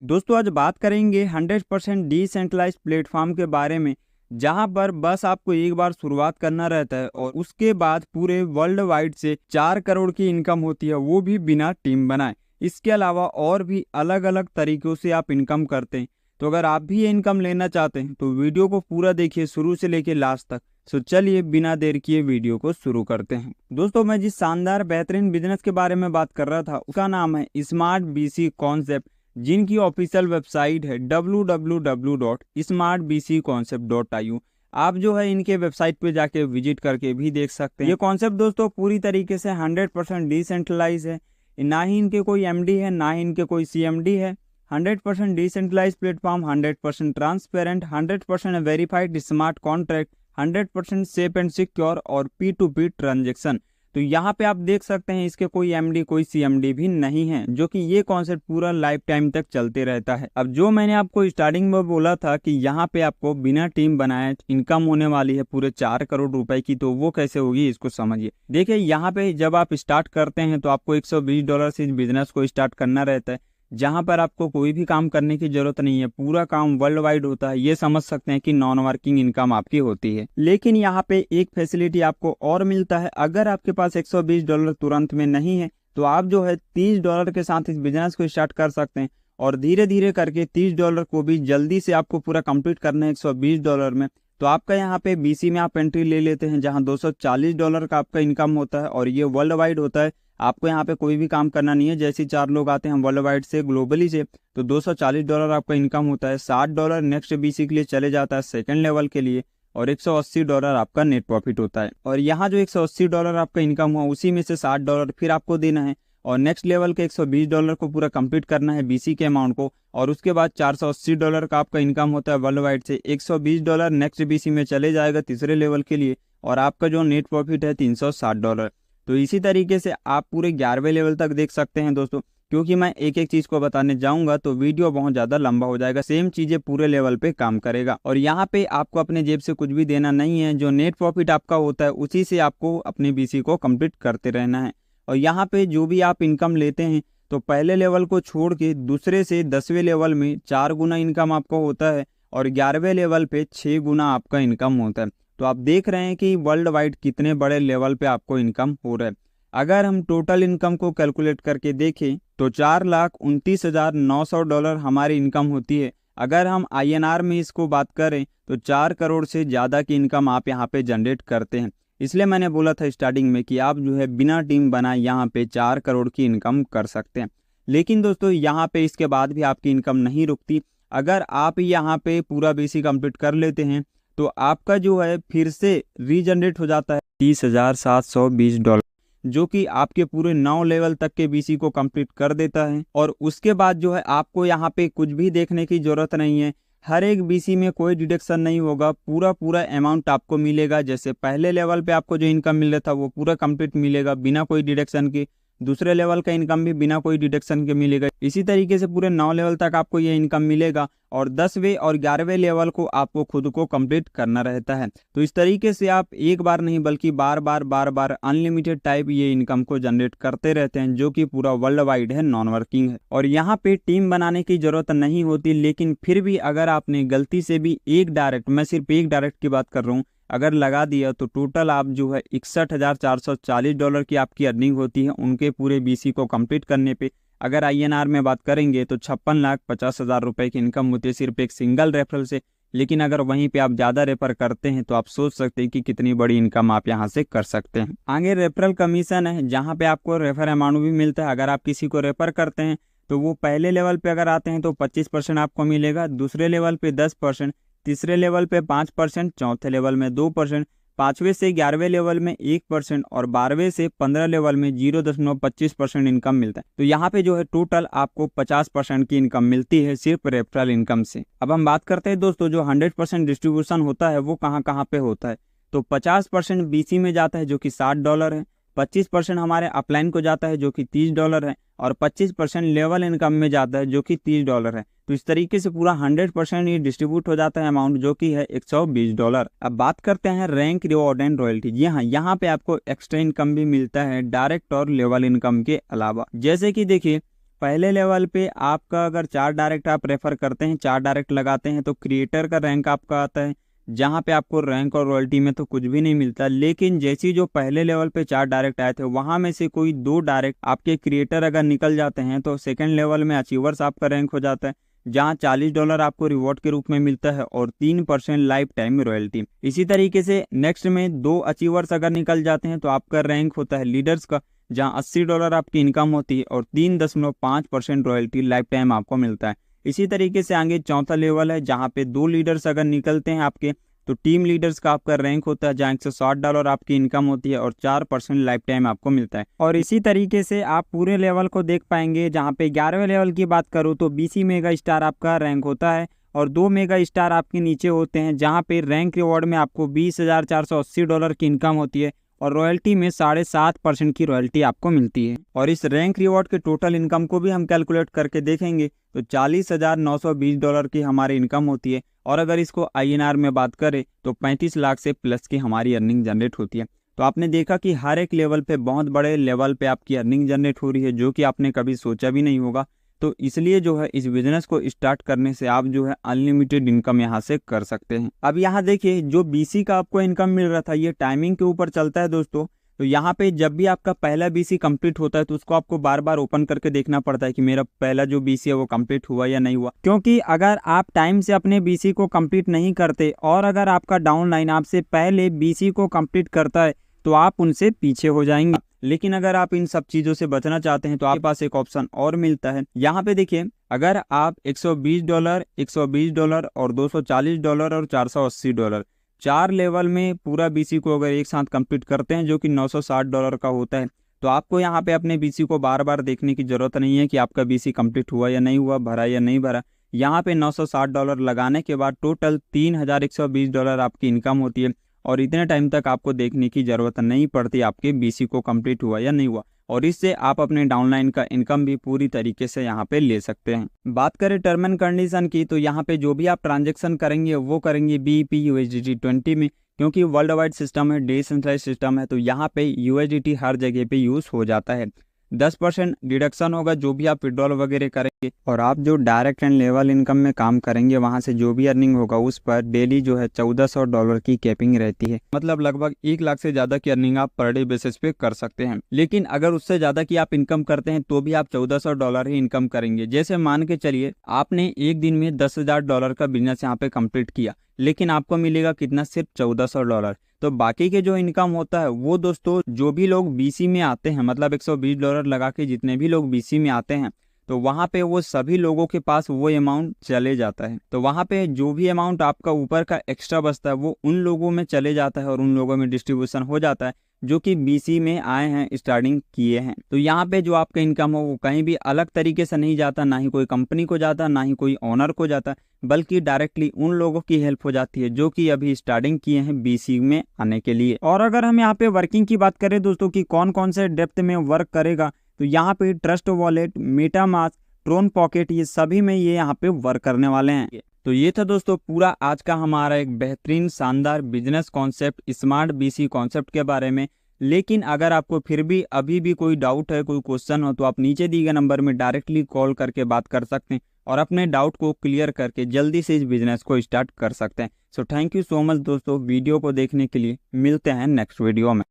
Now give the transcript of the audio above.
दोस्तों आज बात करेंगे 100% डिसेंट्रलाइज्ड प्लेटफॉर्म के बारे में, जहां पर बस आपको एक बार शुरुआत करना रहता है और उसके बाद पूरे वर्ल्ड वाइड से 4 करोड़ की इनकम होती है, वो भी बिना टीम बनाए। इसके अलावा और भी अलग अलग तरीकों से आप इनकम करते हैं। तो अगर आप भी ये इनकम लेना चाहते हैं तो वीडियो को पूरा देखिए शुरू से लेकर लास्ट तक। तो चलिए बिना देर किए वीडियो को शुरू करते हैं। दोस्तों मैं जिस शानदार बेहतरीन बिजनेस के बारे में बात कर रहा था उसका नाम है स्मार्ट बीसी कॉन्सेप्ट, जिनकी ऑफिशियल वेबसाइट है www.smartbcconcept.io। आप जो है इनके वेबसाइट पे जाके विजिट करके भी देख सकते हैं। ये कॉन्सेप्ट दोस्तों पूरी तरीके से 100% डिसेंट्रलाइज है। ना ही इनके कोई एमडी है, ना ही इनके कोई सीएमडी है। 100% decentralize platform, 100% transparent, 100% verified smart contract, 100% safe and secure और P2P ट्रांजेक्शन। तो यहाँ पे आप देख सकते हैं इसके कोई एमडी कोई सीएमडी भी नहीं है, जो कि ये कॉन्सेप्ट पूरा लाइफ टाइम तक चलते रहता है। अब जो मैंने आपको स्टार्टिंग में बोला था कि यहाँ पे आपको बिना टीम बनाए इनकम होने वाली है पूरे 4 करोड़ रुपए की, तो वो कैसे होगी इसको समझिए। देखिए यहाँ पे जब आप स्टार्ट करते हैं तो आपको $120 से इस बिजनेस को स्टार्ट करना रहता है, जहां पर आपको कोई भी काम करने की जरूरत नहीं है। पूरा काम वर्ल्ड वाइड होता है। ये समझ सकते हैं कि नॉन वर्किंग इनकम आपकी होती है। लेकिन यहाँ पे एक फैसिलिटी आपको और मिलता है। अगर आपके पास $120 तुरंत में नहीं है तो आप जो है $30 के साथ इस बिजनेस को स्टार्ट कर सकते हैं और धीरे धीरे करके $30 को भी जल्दी से आपको पूरा कंप्लीट करना है $120 में। तो आपका यहाँ पे बीसी में आप एंट्री ले लेते हैं, जहाँ $240 का आपका इनकम होता है और ये वर्ल्ड वाइड होता है। आपको यहाँ पे कोई भी काम करना नहीं है। जैसे 4 लोग आते हैं वर्ल्ड वाइड से, ग्लोबली से, तो $240 आपका इनकम होता है। $60 नेक्स्ट बीसी के लिए चले जाता है सेकंड लेवल के लिए और $180 आपका नेट प्रॉफिट होता है। और यहाँ जो $180 आपका इनकम हुआ उसी में से $60 फिर आपको देना है और नेक्स्ट लेवल के $120 को पूरा कंप्लीट करना है बीसी के अमाउंट को। और उसके बाद $480 का आपका इनकम होता है वर्ल्ड वाइड से। $120 नेक्स्ट बीसी में चले जाएगा तीसरे लेवल के लिए और आपका जो नेट प्रॉफिट है $360। तो इसी तरीके से आप पूरे 11वें लेवल तक देख सकते हैं दोस्तों। क्योंकि मैं एक एक चीज को बताने जाऊंगा तो वीडियो बहुत ज्यादा लंबा हो जाएगा। सेम चीजें पूरे लेवल पे काम करेगा और यहाँ पे आपको अपने जेब से कुछ भी देना नहीं है। जो नेट प्रॉफिट आपका होता है उसी से आपको अपने बीसी को कंप्लीट करते रहना है। और यहाँ पे जो भी आप इनकम लेते हैं तो पहले लेवल को छोड़ के दूसरे से 10वें लेवल में 4 गुना इनकम आपको होता है और 11वें लेवल पे 6 गुना आपका इनकम होता है। तो आप देख रहे हैं कि वर्ल्ड वाइड कितने बड़े लेवल पे आपको इनकम हो रहा है। अगर हम टोटल इनकम को कैलकुलेट करके देखें तो $4,29,900 हमारी इनकम होती है। अगर हम INR में इसको बात करें तो 4 करोड़ से ज़्यादा की इनकम आप यहाँ पे जनरेट करते हैं। इसलिए मैंने बोला था स्टार्टिंग में कि आप जो है बिना टीम बनाए यहाँ पे 4 करोड़ की इनकम कर सकते हैं। लेकिन दोस्तों यहाँ पे इसके बाद भी आपकी इनकम नहीं रुकती। अगर आप यहाँ पे पूरा बीसी कंप्लीट कर लेते हैं तो आपका जो है फिर से रीजनरेट हो जाता है $30,720, जो कि आपके पूरे 9 लेवल तक के बीसी को कंप्लीट कर देता है। और उसके बाद जो है आपको यहाँ पे कुछ भी देखने की जरूरत नहीं है। हर एक बीसी में कोई डिडक्शन नहीं होगा, पूरा पूरा अमाउंट आपको मिलेगा। जैसे पहले लेवल पे आपको जो इनकम मिल रहा था वो पूरा कंप्लीट मिलेगा बिना कोई डिडक्शन के। दूसरे लेवल का इनकम भी बिना कोई डिडक्शन के मिलेगा। इसी तरीके से पूरे 9 लेवल तक आपको ये इनकम मिलेगा और 10वें और 11वें लेवल को आपको खुद को कंप्लीट करना रहता है। तो इस तरीके से आप एक बार नहीं बल्कि बार बार अनलिमिटेड टाइप ये इनकम को जनरेट करते रहते हैं, जो कि पूरा वर्ल्ड वाइड है, नॉन वर्किंग है। और यहाँ पे टीम बनाने की जरूरत नहीं होती। लेकिन फिर भी अगर आपने गलती से भी एक डायरेक्ट, मैं सिर्फ एक डायरेक्ट की बात कर रहा हूँ, अगर लगा दिया तो टोटल आप जो है $61,440 की आपकी अर्निंग होती है उनके पूरे बीसी को कंप्लीट करने पे। अगर INR में बात करेंगे तो 56,50,000 रुपए की इनकम होती है सिर्फ एक सिंगल रेफरल से। लेकिन अगर वहीं पे आप ज़्यादा रेफर करते हैं तो आप सोच सकते हैं कि कितनी बड़ी इनकम आप यहाँ से कर सकते हैं। आगे रेफरल कमीशन है, जहाँ पे आपको रेफर अमाउंट भी मिलता है। अगर आप किसी को रेफर करते हैं तो वो पहले लेवल पे अगर आते हैं तो 25% आपको मिलेगा, दूसरे लेवल पे 10%, तीसरे लेवल पे 5%, चौथे लेवल में 2%, 5वें से 11वें लेवल में 1% और 12वें से 15 लेवल में 0.25% इनकम मिलता है। तो यहाँ पे जो है टोटल आपको 50% की इनकम मिलती है सिर्फ रेफरल इनकम से। अब हम बात करते हैं दोस्तों, जो 100% डिस्ट्रीब्यूशन होता है वो कहाँ कहाँ पे होता है। तो 50% बीसी में जाता है जो कि $60 है, 25% हमारे अपलाइन को जाता है जो कि $30 है और 25% लेवल इनकम में जाता है जो कि $30 है। तो इस तरीके से पूरा 100% ये डिस्ट्रीब्यूट हो जाता है अमाउंट, जो कि है $120। अब बात करते हैं रैंक, रिवॉर्ड एंड रॉयल्टी। जी हाँ, यहाँ पे आपको एक्स्ट्रा इनकम भी मिलता है डायरेक्ट और लेवल इनकम के अलावा। जैसे कि देखिए पहले लेवल पे आपका अगर 4 डायरेक्ट आप रेफर करते हैं, 4 डायरेक्ट लगाते हैं तो क्रिएटर का रैंक आपका आता है, जहाँ पे आपको रैंक और रॉयल्टी में तो कुछ भी नहीं मिलता। लेकिन जैसे जो पहले लेवल पे 4 डायरेक्ट आए थे, वहां में से कोई 2 डायरेक्ट आपके क्रिएटर अगर निकल जाते हैं तो सेकंड लेवल में अचीवर्स आपका रैंक हो जाता है, जहाँ $40 आपको रिवॉर्ड के रूप में मिलता है और 3% लाइफ टाइम रॉयल्टी। इसी तरीके से नेक्स्ट में 2 अचीवर्स अगर निकल जाते हैं तो आपका रैंक होता है लीडर्स का, जहाँ $80 आपकी इनकम होती है और 3.5% रॉयल्टी लाइफ टाइम आपको मिलता है। इसी तरीके से आगे चौथा लेवल है, जहाँ पे 2 लीडर्स अगर निकलते हैं आपके तो टीम लीडर्स का आपका रैंक होता है, जहाँ $160 आपकी इनकम होती है और 4% लाइफ टाइम आपको मिलता है। और इसी तरीके से आप पूरे लेवल को देख पाएंगे, जहाँ पे 11वें लेवल की बात करूँ तो BC मेगा स्टार आपका रैंक होता है और 2 मेगा स्टार आपके नीचे होते हैं, जहाँ पे रैंक रिवॉर्ड में आपको $20,480 की इनकम होती है और रॉयल्टी में 7.5% की रॉयल्टी आपको मिलती है। और इस रैंक रिवॉर्ड के टोटल इनकम को भी हम कैलकुलेट करके देखेंगे तो $40,920 की हमारी इनकम होती है। और अगर इसको INR में बात करें तो 35 लाख से प्लस की हमारी अर्निंग जनरेट होती है। तो आपने देखा कि हर एक लेवल पे, बहुत बड़े लेवल पे आपकी अर्निंग जनरेट हो रही है, जो कि आपने कभी सोचा भी नहीं होगा। तो इसलिए जो है इस बिजनेस को स्टार्ट करने से आप जो है अनलिमिटेड इनकम यहाँ से कर सकते हैं। अब यहाँ देखिए, जो BC का आपको इनकम मिल रहा था, ये टाइमिंग के ऊपर चलता है दोस्तों। तो यहाँ पे जब भी आपका पहला BC कंप्लीट होता है तो उसको आपको बार बार ओपन करके देखना पड़ता है कि मेरा पहला जो BC है वो कंप्लीट हुआ या नहीं हुआ, क्योंकि अगर आप टाइम से अपने BC को कंप्लीट नहीं करते और अगर आपका डाउनलाइन आपसे पहले BC को कंप्लीट करता है तो आप उनसे पीछे हो जाएंगे। लेकिन अगर आप इन सब चीजों से बचना चाहते हैं तो आपके पास एक ऑप्शन और मिलता है। यहाँ पे देखिए, अगर आप $120, $120 और $240 और $480 4 लेवल में पूरा BC को अगर एक साथ कंप्लीट करते हैं, जो कि $960 का होता है, तो आपको यहाँ पे अपने BC को बार बार देखने की जरूरत नहीं है कि आपका BC कंप्लीट हुआ या नहीं हुआ, भरा या नहीं भरा। यहाँ पे $960 लगाने के बाद टोटल $3,120 आपकी इनकम होती है और इतने टाइम तक आपको देखने की जरूरत नहीं पड़ती आपके BC को कंप्लीट हुआ या नहीं हुआ। और इससे आप अपने डाउनलाइन का इनकम भी पूरी तरीके से यहाँ पे ले सकते हैं। बात करें टर्म एंड कंडीशन की, तो यहाँ पे जो भी आप ट्रांजैक्शन करेंगे वो करेंगे BEP USDT 20 में, क्योंकि वर्ल्ड वाइड सिस्टम है, डिसेंट्रलाइज सिस्टम है, तो यहाँ पे USDT हर जगह पे यूज हो जाता है। 10% डिडक्शन होगा जो भी आप विड्रॉल वगैरह करेंगे, और आप जो डायरेक्ट एंड लेवल इनकम में काम करेंगे वहां से जो भी अर्निंग होगा उस पर डेली जो है $1400 की कैपिंग रहती है। मतलब लगभग 1 लाख से ज्यादा की अर्निंग आप पर डे बेसिस पे कर सकते हैं। लेकिन अगर उससे ज्यादा की आप इनकम करते हैं तो भी आप $1400 ही इनकम करेंगे। जैसे मान के चलिए आपने एक दिन में $10,000 का बिजनेस यहाँ पे कंप्लीट किया, लेकिन आपको मिलेगा कितना, सिर्फ $1400। तो बाकी के जो इनकम होता है वो दोस्तों, जो भी लोग BC में आते हैं, मतलब $120 लगा के जितने भी लोग BC में आते हैं, तो वहां पे वो सभी लोगों के पास वो अमाउंट चले जाता है। तो वहां पे जो भी अमाउंट आपका ऊपर का एक्स्ट्रा बचता है वो उन लोगों में चले जाता है और उन लोगों में डिस्ट्रीब्यूशन हो जाता है जो कि BC में आए हैं, स्टार्टिंग किए हैं। तो यहाँ पे जो आपका इनकम हो वो कहीं भी अलग तरीके से नहीं जाता, ना ही कोई कंपनी को जाता, ना ही कोई ओनर को जाता, बल्कि डायरेक्टली उन लोगों की हेल्प हो जाती है जो कि अभी स्टार्टिंग किए हैं BC में आने के लिए। और अगर हम यहाँ पे वर्किंग की बात करें दोस्तों कि कौन कौन से डेप्थ में वर्क करेगा, तो यहाँ पे Trust Wallet, MetaMask, Tron pocket, ये सभी में ये यहाँ पे वर्क करने वाले हैं। तो ये था दोस्तों पूरा आज का हमारा एक बेहतरीन शानदार business concept, smart BC concept के बारे में। लेकिन अगर आपको फिर भी अभी भी कोई डाउट है, कोई क्वेश्चन हो, तो आप नीचे दिए गए नंबर में डायरेक्टली कॉल करके बात कर सकते हैं और अपने डाउट को क्लियर करके जल्दी से इस बिजनेस को स्टार्ट कर सकते हैं। So thank you so much दोस्तों वीडियो को देखने के लिए। मिलते हैं नेक्स्ट वीडियो में।